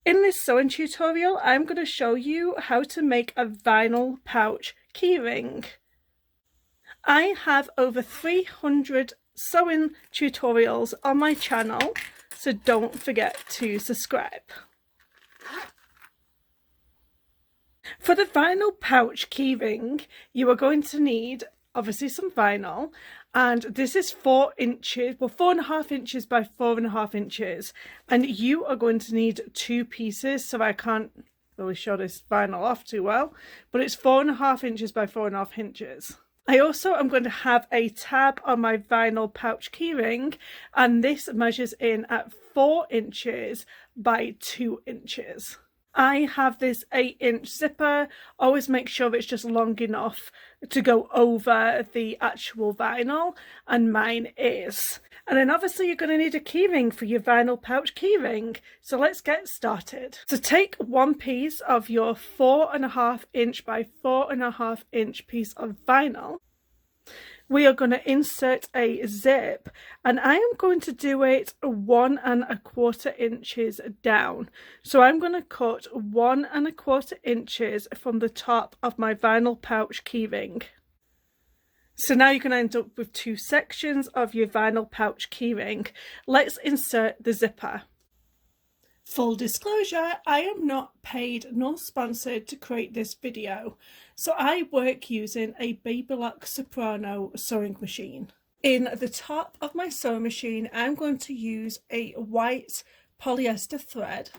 In this sewing tutorial, I'm going to show you how to make a vinyl pouch keyring. I have over 300 sewing tutorials on my channel, so don't forget to subscribe. For the vinyl pouch keyring, you are going to need obviously some vinyl, and this is 4 inches, well 4.5 inches by 4.5 inches, and you are going to need 2 pieces, so I can't really show this vinyl off too well, but it's 4.5 inches by 4.5 inches. I also am going to have a tab on my vinyl pouch keyring, and this measures in at 4 inches by 2 inches. I have this 8-inch zipper. Always make sure it's just long enough to go over the actual vinyl, and mine is. And then obviously you're going to need a keyring for your vinyl pouch keyring. So let's get started. So take one piece of your 4.5 inch by 4.5 inch piece of vinyl. We are going to insert a zip, and I am going to do it 1.25 inches down. So I'm going to cut 1.25 inches from the top of my vinyl pouch keyring. So now you're going to end up with 2 sections of your vinyl pouch keyring. Let's insert the zipper. Full disclosure, I am not paid nor sponsored to create this video, so I work using a Babylock Soprano sewing machine. In the top of my sewing machine, I'm going to use a white polyester thread.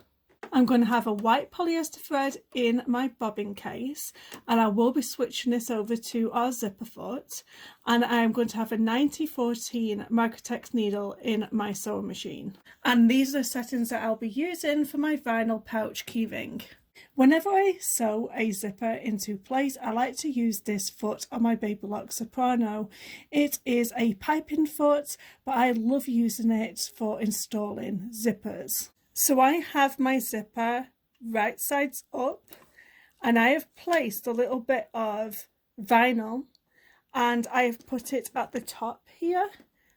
I'm going to have a white polyester thread in my bobbin case, and I will be switching this over to our zipper foot, and I'm going to have a 9014 Microtex needle in my sewing machine. And these are the settings that I'll be using for my vinyl pouch keyring. Whenever I sew a zipper into place, I like to use this foot on my Babylock Soprano. It is a piping foot, but I love using it for installing zippers. So I have my zipper right sides up, and I have placed a little bit of vinyl, and I have put it at the top here.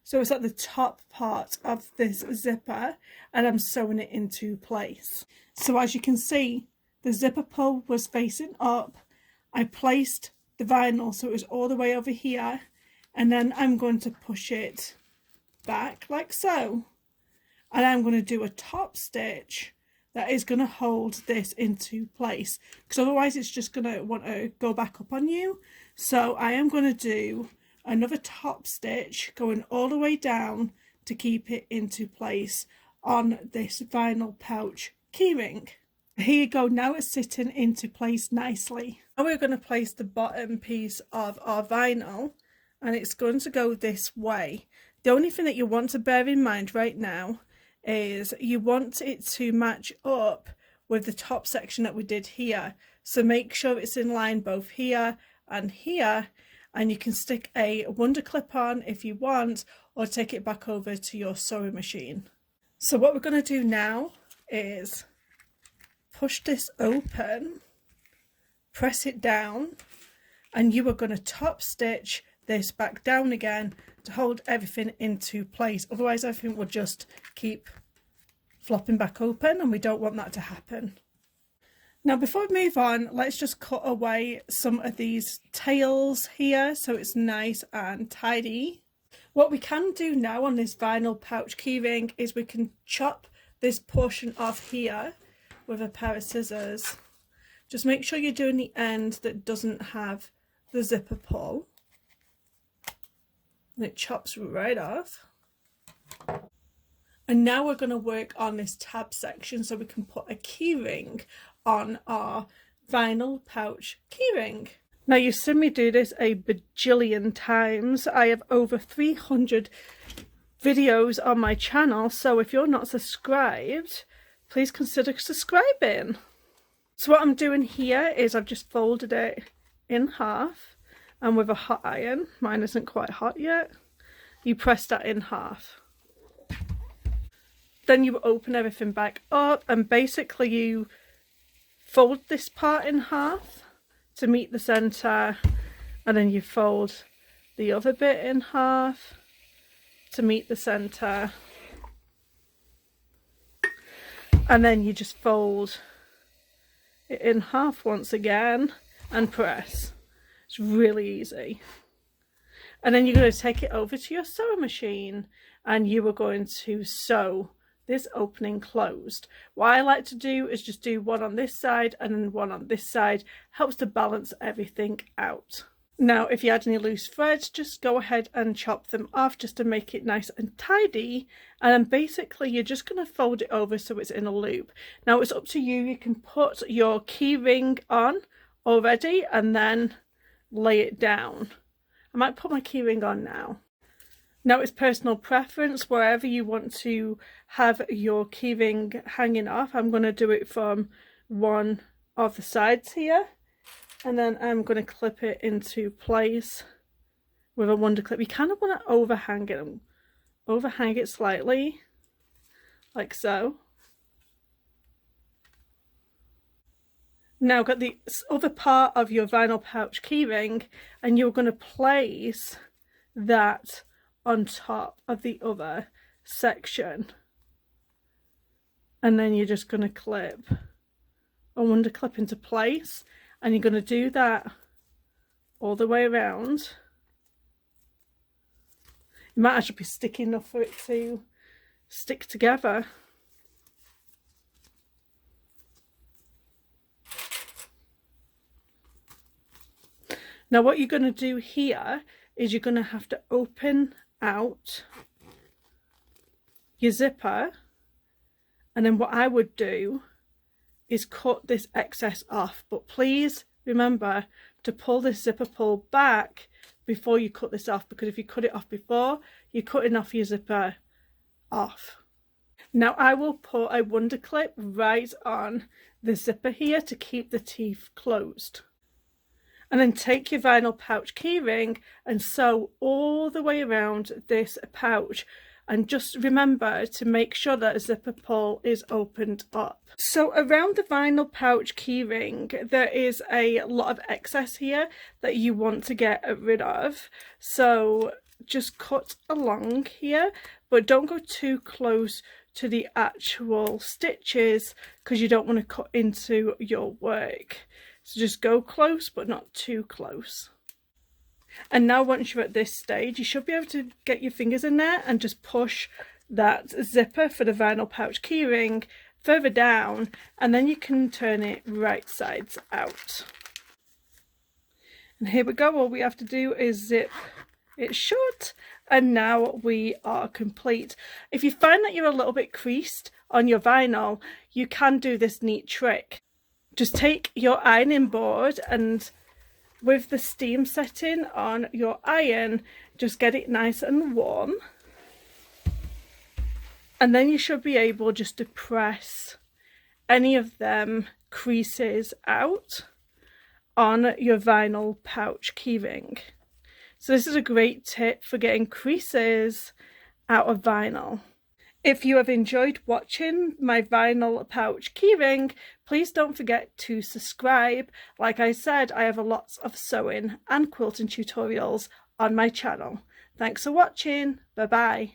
So it's at the top part of this zipper, and I'm sewing it into place. So as you can see, the zipper pull was facing up. I placed the vinyl so it was all the way over here, and then I'm going to push it back like so. And I'm going to do a top stitch that is going to hold this into place, because otherwise it's just going to want to go back up on you. So I am going to do another top stitch going all the way down to keep it into place on this vinyl pouch keyring. Here you go, now it's sitting into place nicely. Now we're going to place the bottom piece of our vinyl, and it's going to go this way. The only thing that you want to bear in mind right now is you want it to match up with the top section that we did here. So make sure it's in line both here, and you can stick a wonder clip on if you want, or take it back over to your sewing machine. So what we're going to do now is push this open, press it down, and you are going to top stitch this back down again to hold everything into place. Otherwise everything will just keep flopping back open, and we don't want that to happen. Now before we move on, let's just cut away some of these tails here so it's nice and tidy. What we can do now on this vinyl pouch keyring is we can chop this portion off here with a pair of scissors. Just make sure you're doing the end that doesn't have the zipper pull. And it chops right off. And now we're going to work on this tab section so we can put a keyring on our vinyl pouch keyring. Now you've seen me do this a bajillion times. I have over 300 videos on my channel, so if you're not subscribed, please consider subscribing. So what I'm doing here is I've just folded it in half, and with a hot iron, mine isn't quite hot yet, you press that in half. Then you open everything back up, and basically you fold this part in half to meet the center, and then you fold the other bit in half to meet the center. And then you just fold it in half once again and press. It's really easy. And then you're going to take it over to your sewing machine and you are going to sew this opening closed. What I like to do is just do one on this side and then one on this side. Helps to balance everything out. Now, if you had any loose threads, just go ahead and chop them off just to make it nice and tidy. And then basically you're just going to fold it over so it's in a loop. Now it's up to you. You can put your key ring on already and then lay it down. I might put my key ring on now. Now it's personal preference wherever you want to have your key ring hanging off. I'm going to do it from one of the sides here. And then I'm going to clip it into place with a wonder clip. You kind of want to overhang it slightly, like so. Now got the other part of your vinyl pouch keyring, and you're going to place that on top of the other section. And then you're just going to clip a wonder clip into place. And you're going to do that all the way around. It might actually be sticky enough for it to stick together. Now what you're going to do here is you're going to have to open out your zipper. And then what I would do is cut this excess off, but please remember to pull this zipper pull back before you cut this off, because if you cut it off before, you're cutting off your zipper off. Now I will put a wonder clip right on the zipper here to keep the teeth closed. And then take your vinyl pouch keyring and sew all the way around this pouch. And just remember to make sure that a zipper pull is opened up. So around the vinyl pouch keyring, there is a lot of excess here that you want to get rid of. So just cut along here, but don't go too close to the actual stitches because you don't want to cut into your work. So just go close, but not too close. And now once you're at this stage, you should be able to get your fingers in there and just push that zipper for the vinyl pouch keyring further down, and then you can turn it right sides out. And here we go. All we have to do is zip it shut, and now we are complete. If you find that you're a little bit creased on your vinyl, you can do this neat trick. Just take your ironing board and with the steam setting on your iron, just get it nice and warm. And then you should be able just to press any of them creases out on your vinyl pouch keyring. So this is a great tip for getting creases out of vinyl. If you have enjoyed watching my vinyl pouch keyring, please don't forget to subscribe. Like I said, I have lots of sewing and quilting tutorials on my channel. Thanks for watching. Bye bye.